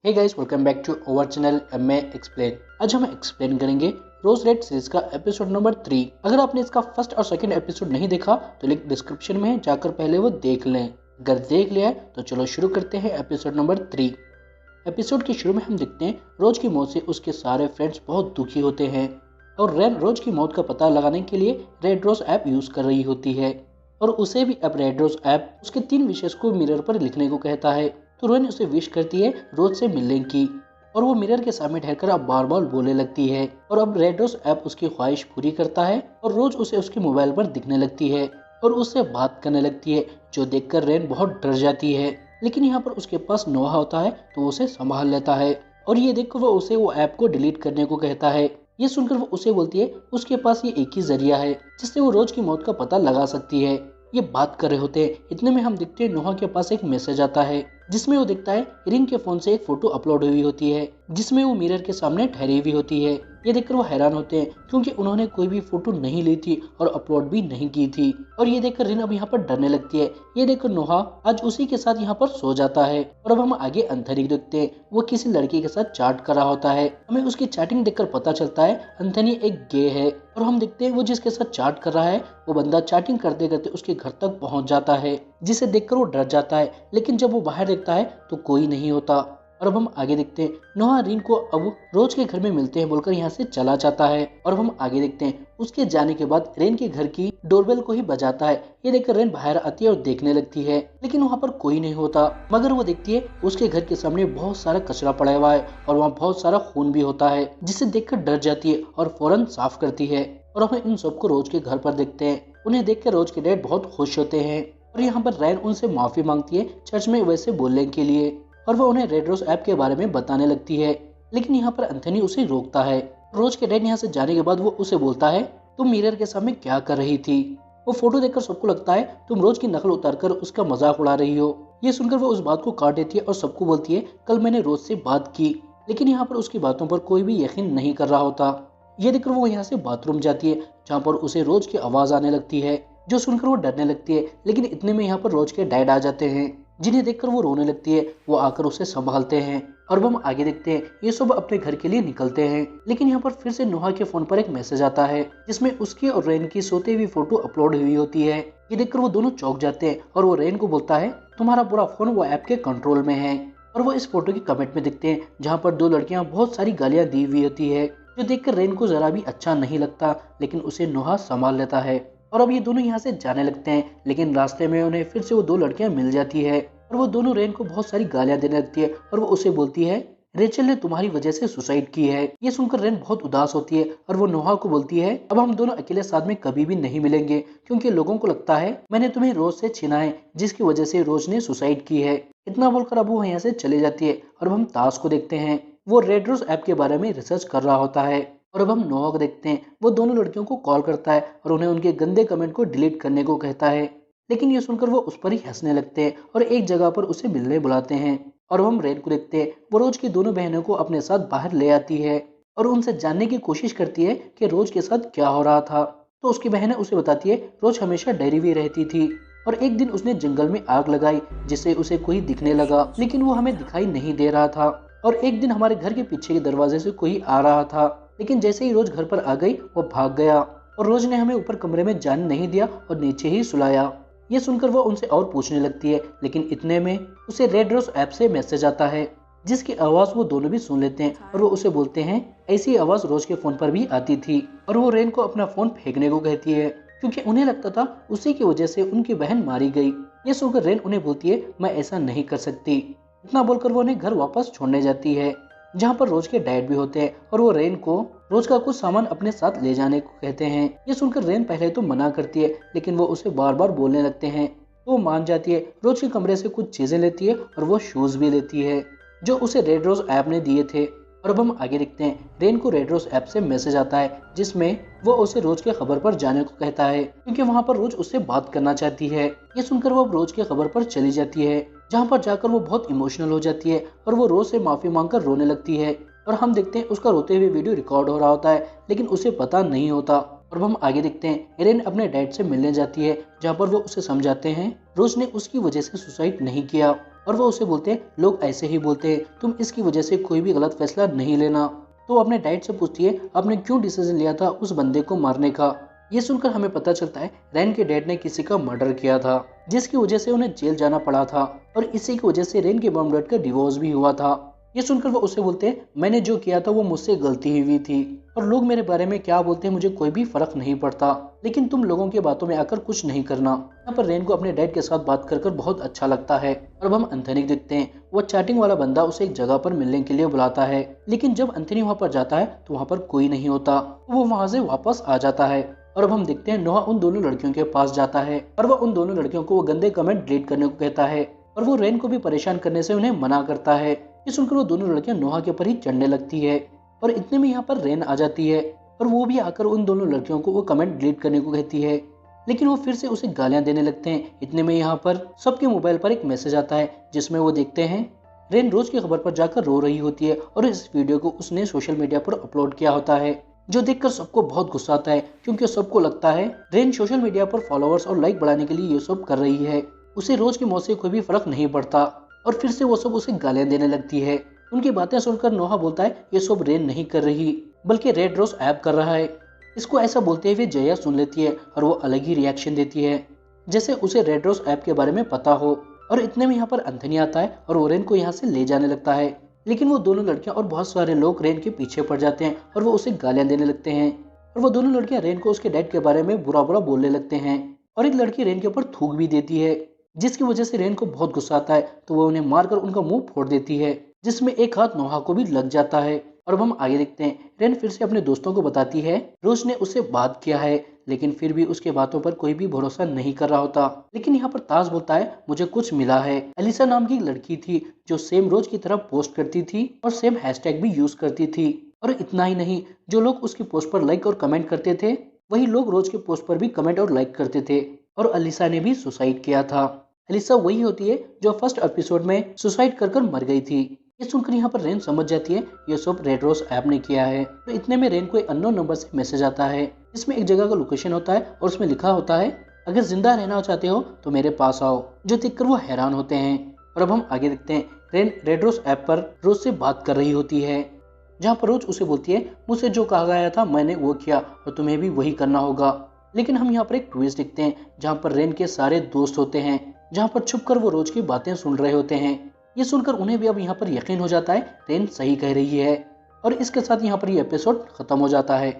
Hey guys, welcome back to our channel MA explain. आज हम explain करेंगे rose red series का episode number 3। अगर आपने इसका फर्स्ट और सेकंड एपिसोड नहीं देखा तो लिंक डिस्क्रिप्शन में है, जाकर पहले वो देख लें। अगर देख लिया है तो चलो शुरू करते हैं एपिसोड नंबर 3। एपिसोड के शुरू में हम देखते हैं रोज की मौत से उसके सारे फ्रेंड्स बहुत दुखी होते हैं और रेन रोज की मौत का पता लगाने के लिए रेड रोज ऐप यूज कर रही होती है और उसे भी अब रेड रोज ऐप उसके 3 विशेष को मिरर पर लिखने को कहता है। तो रोन उसे विश करती है रोज से मिलने की और वो मिरर के सामने ठहरकर अब बार बार बोलने लगती है और अब रेड रोज ऐप उसकी ख्वाहिश पूरी करता है और रोज उसे उसके मोबाइल पर दिखने लगती है और उससे बात करने लगती है, जो देखकर रेन बहुत डर जाती है। लेकिन यहाँ पर उसके पास नोहा होता है तो वो उसे संभाल लेता है और ये देखकर वो उसे वो ऐप को डिलीट करने को कहता है। ये सुनकर वो उसे बोलती है उसके पास ये एक ही जरिया है जिससे वो रोज की मौत का पता लगा सकती है। ये बात कर रहे होते हैं, इतने में हम देखते हैं नोहा के पास एक मैसेज आता है जिसमें वो देखता है रिंग के फोन से एक फोटो अपलोड हुई होती है जिसमें वो मिरर के सामने ठहरी हुई होती है। ये देखकर वो हैरान होते हैं क्योंकि उन्होंने कोई भी फोटो नहीं ली थी और अपलोड भी नहीं की थी और ये देखकर रिन अब यहाँ पर डरने लगती है। ये देखकर नोहा आज उसी के साथ यहाँ पर सो जाता है और अब हम आगे एंथनी देखते हैं, वो किसी लड़की के साथ चैट कर रहा होता है। हमें उसकी चैटिंग देखकर पता चलता है एंथनी एक गे है और हम देखते हैं वो जिसके साथ चैट कर रहा है वो बंदा चैटिंग करते करते उसके घर तक पहुंच जाता है, जिसे देखकर वो डर जाता है। लेकिन जब वो बाहर देखता है तो कोई नहीं होता और अब हम आगे देखते हैं नोहा रिन को अब रोज के घर में मिलते हैं बोलकर यहाँ से चला जाता है और अब हम आगे देखते हैं उसके जाने के बाद रेन के घर की डोरबेल को ही बजाता है। ये देखकर रेन बाहर आती है और देखने लगती है लेकिन वहाँ पर कोई नहीं होता, मगर वो देखती है उसके घर के सामने बहुत सारा कचरा पड़ा हुआ है और वहाँ बहुत सारा खून भी होता है, जिसे देखकर डर जाती है और फौरन साफ करती है। और हम इन सबको रोज के घर पर देखते हैं। उन्हें देखकर रोज के डैड बहुत खुश होते हैं और यहाँ पर रैन उनसे माफी मांगती है चर्च में वैसे बोलने के लिए और वो उन्हें रेड रोज ऐप के बारे में बताने लगती है। लेकिन यहाँ पर एंथनी उसे रोकता है। रोज के डैड यहाँ से जाने के बाद वो उसे बोलता है तुम मिरर के सामने क्या कर रही थी। वो फोटो देखकर सबको लगता है तुम रोज की नकल उतारकर उसका मजाक उड़ा रही हो। ये सुनकर वो उस बात को काट देती है और सबको बोलती है कल मैंने रोज से बात की। लेकिन यहाँ पर उसकी बातों पर कोई भी यकीन नहीं कर रहा होता। ये देखकर वो यहाँ से बाथरूम जाती है जहाँ पर उसे रोज की आवाज आने लगती है, जो सुनकर वो डरने लगती है। लेकिन इतने में यहाँ पर रोज के डैड आ जाते हैं जिन्हें देखकर वो रोने लगती है। वो आकर उसे संभालते हैं और वो हम आगे देखते हैं ये सब अपने घर के लिए निकलते हैं। लेकिन यहाँ पर फिर से नोहा के फोन पर एक मैसेज आता है जिसमें उसकी और रेन की सोते हुई फोटो अपलोड हुई होती है। ये देखकर वो दोनों चौंक जाते हैं और वो रेन को बोलता है तुम्हारा पूरा फोन वो ऐप के कंट्रोल में है। और वो इस फोटो की कमेंट में दिखते हैं जहाँ पर 2 लड़कियां बहुत सारी गालियां दी हुई होती है, जो देखकर रेन को जरा भी अच्छा नहीं लगता। लेकिन उसे नोहा संभाल लेता है और अब ये दोनों यहाँ से जाने लगते हैं। लेकिन रास्ते में उन्हें फिर से वो 2 लड़कियां मिल जाती है और वो दोनों रेन को बहुत सारी गालियां देने लगती है और वो उसे बोलती है रेचल ने तुम्हारी वजह से सुसाइड की है। ये सुनकर रेन बहुत उदास होती है और वो नोहा को बोलती है अब हम दोनों अकेले साथ में कभी भी नहीं मिलेंगे क्योंकि लोगों को लगता है मैंने तुम्हें रोज से छीना है जिसकी वजह से रोज ने सुसाइड की है। इतना बोलकर अब वो यहाँ से चले जाती है और हम ताश को देखते हैं। वो रेड रोज ऐप के बारे में रिसर्च कर रहा होता है और अब हम नोहा को देखते हैं। वो दोनों लड़कियों को कॉल करता है और उन्हें उनके गंदे कमेंट को डिलीट करने को कहता है। लेकिन ये सुनकर वो उस पर ही हंसने लगते हैं और एक जगह पर उसे मिलने बुलाते हैं। और हम रेन को देखते हैं, वो रोज की दोनों बहनों को अपने साथ बाहर ले आती है और उनसे जानने की कोशिश करती है कि रोज के साथ क्या हो रहा था। तो उसकी बहनें उसे बताती है रोज हमेशा डरी हुई रहती थी और एक दिन उसने जंगल में आग लगाई जिससे उसे कोई दिखने लगा, लेकिन वो हमें दिखाई नहीं दे रहा था। और एक दिन हमारे घर के पीछे के दरवाजे से कोई आ रहा था, लेकिन जैसे ही रोज घर पर आ गई वो भाग गया और रोज ने हमें ऊपर कमरे में जाने नहीं दिया और नीचे ही सुलाया। ये सुनकर वो उनसे और पूछने लगती है, लेकिन इतने में उसे रेड रोज ऐप से मैसेज आता है जिसकी आवाज वो दोनों भी सुन लेते हैं और वो उसे बोलते हैं ऐसी आवाज रोज के फोन पर भी आती थी। और वो रेन को अपना फोन फेंकने को कहती है क्योंकि उन्हें लगता था उसी की वजह से उनकी बहन मारी गई। ये सुनकर रेन उन्हें बोलती है मैं ऐसा नहीं कर सकती। इतना बोलकर वो उन्हें घर वापस छोड़ने जाती है जहाँ पर रोज के डैड भी होते हैं और वो रेन को रोज का कुछ सामान अपने साथ ले जाने को कहते हैं। ये सुनकर रेन पहले तो मना करती है लेकिन वो उसे बार बार बोलने लगते हैं तो वो मान जाती है। रोज के कमरे से कुछ चीजें लेती है और वो शूज भी लेती है जो उसे रेड रोज ऐप ने दिए थे। और अब हम आगे देखते हैं रेन को रेड रोज ऐप से मैसेज आता है जिसमें वो उसे रोज के खबर पर जाने को कहता है क्योंकि वहाँ पर रोज उससे बात करना चाहती है। ये सुनकर वो रोज के खबर पर चली जाती है जहाँ पर जाकर वो बहुत इमोशनल हो जाती है और वो रोज से माफी मांगकर रोने लगती है। और हम देखते हैं उसका रोते हुए वीडियो रिकॉर्ड हो रहा होता है लेकिन उसे पता नहीं होता। और हम आगे देखते हैं रेन अपने डैड से मिलने जाती है जहाँ पर वो उसे समझाते हैं रोज ने उसकी वजह से सुसाइड नहीं किया और वो उसे बोलते हैं लोग ऐसे ही बोलते हैं, तुम इसकी वजह से कोई भी गलत फैसला नहीं लेना। तो अपने डैड से पूछती है आपने क्यों डिसीजन लिया था उस बंदे को मारने का। ये सुनकर हमें पता चलता है रैन के डैड ने किसी का मर्डर किया था, जिसकी वजह से उन्हें जेल जाना पड़ा था और इसी की वजह से रैन के मॉम डैड का डिवोर्स भी हुआ था। ये सुनकर वो उसे बोलते हैं मैंने जो किया था वो मुझसे गलती ही हुई थी और लोग मेरे बारे में क्या बोलते हैं मुझे कोई भी फर्क नहीं पड़ता, लेकिन तुम लोगों की बातों में आकर कुछ नहीं करना। यहाँ पर रैन को अपने डैड के साथ बात कर बहुत अच्छा लगता है। और अब हम एंथनी देखते हैं, वो चैटिंग वाला बंदा उसे एक जगह पर मिलने के लिए बुलाता है, लेकिन जब एंथनी वहाँ पर जाता है तो वहाँ पर कोई नहीं होता, वो वहाँ से वापस आ जाता है। और अब हम देखते हैं नोहा उन दोनों लड़कियों के पास जाता है और वह उन दोनों लड़कियों को वो गंदे कमेंट डिलीट करने को कहता है और वो रैन को भी परेशान करने से उन्हें मना करता है। ये सुनकर वो दोनों लड़कियां नोहा के ऊपर ही चढ़ने लगती है और इतने में यहाँ पर रैन आ जाती है और वो भी आकर उन दोनों लड़कियों को वो कमेंट डिलीट करने को कहती है, लेकिन वो फिर से उसे गालियां देने लगते हैं। इतने में यहाँ पर सबके मोबाइल पर एक मैसेज आता है जिसमें वो देखते हैं रैन रोज की खबर पर जाकर रो रही होती है और इस वीडियो को उसने सोशल मीडिया पर अपलोड किया होता है, जो देखकर सबको बहुत गुस्सा आता है क्योंकि सबको लगता है रैन सोशल मीडिया पर फॉलोअर्स और लाइक बढ़ाने के लिए ये सब कर रही है, उसे रोज की मौत से कोई भी फर्क नहीं पड़ता। और फिर से वो सब उसे गालियां देने लगती है। उनकी बातें सुनकर नोहा बोलता है ये सब रैन नहीं कर रही बल्कि रेड रोज ऐप कर रहा है। इसको ऐसा बोलते हुए जया सुन लेती है और वो अलग ही रिएक्शन देती है जैसे उसे रेड रोज ऐप के बारे में पता हो। और इतने में यहाँ पर एंथनी आता है और वो रैन को यहाँ से ले जाने लगता है, लेकिन वो दोनों लड़कियां और बहुत सारे लोग रैन के पीछे पड़ जाते हैं और वो उसे गालियां देने लगते हैं और वो दोनों लड़कियां रैन को उसके डैड के बारे में बुरा बुरा बोलने लगते हैं और एक लड़की रैन के ऊपर थूक भी देती है, जिसकी वजह से रैन को बहुत गुस्सा आता है तो वो उन्हें मारकर उनका मुंह फोड़ देती है, जिसमें एक हाथ नोहा को भी लग जाता है। और अब हम आगे देखते हैं, रैन फिर से अपने दोस्तों को बताती है रोज ने उससे बात किया है, लेकिन फिर भी उसके बातों पर कोई भी भरोसा नहीं कर रहा होता। लेकिन यहाँ पर ताज बोलता है मुझे कुछ मिला है। एलिसा नाम की लड़की थी जो सेम रोज की तरह पोस्ट करती थी और सेम हैशटैग भी यूज करती थी, और इतना ही नहीं, जो लोग उसकी पोस्ट पर लाइक और कमेंट करते थे वही लोग रोज के पोस्ट पर भी कमेंट और लाइक करते थे। और एलिसा ने भी सुसाइड किया था। एलिसा वही होती है जो फर्स्ट एपिसोड में सुसाइड कर मर गई थी। ये सुनकर यहाँ पर रैन समझ जाती है ये सब रेड रोज ऐप ने किया है। तो इतने में रैन को एक अननोन नंबर से मैसेज आता है जिसमें एक जगह का लोकेशन होता है और उसमें लिखा होता है अगर जिंदा रहना चाहते हो तो मेरे पास आओ, जो देखकर वो हैरान होते हैं। और अब हम आगे देखते हैं, रैन रेड रोज ऐप पर रोज से बात कर रही होती है, जहाँ पर रोज उसे बोलती है मुझसे जो कहा गया था मैंने वो किया और तुम्हें भी वही करना होगा। लेकिन हम यहाँ पर एक ट्विस्ट देखते हैं जहाँ पर रैन के सारे दोस्त होते हैं, जहाँ पर छुपकर वो रोज की बातें सुन रहे होते हैं। ये सुनकर उन्हें भी अब यहाँ पर यकीन हो जाता है रैन सही कह रही है और इसके साथ यहाँ पर ये एपिसोड खत्म हो जाता है।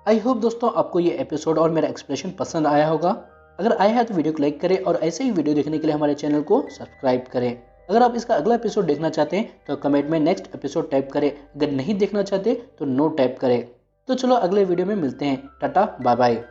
आई होप दोस्तों आपको ये एपिसोड और मेरा एक्सप्लेनेशन पसंद आया होगा। अगर आया है तो वीडियो को लाइक करें और ऐसे ही वीडियो देखने के लिए हमारे चैनल को सब्सक्राइब करें। अगर आप इसका अगला एपिसोड देखना चाहते हैं तो कमेंट में नेक्स्ट एपिसोड टाइप करें, अगर नहीं देखना चाहते तो नो टाइप करें। तो चलो अगले वीडियो में मिलते हैं, टाटा बाय बाय।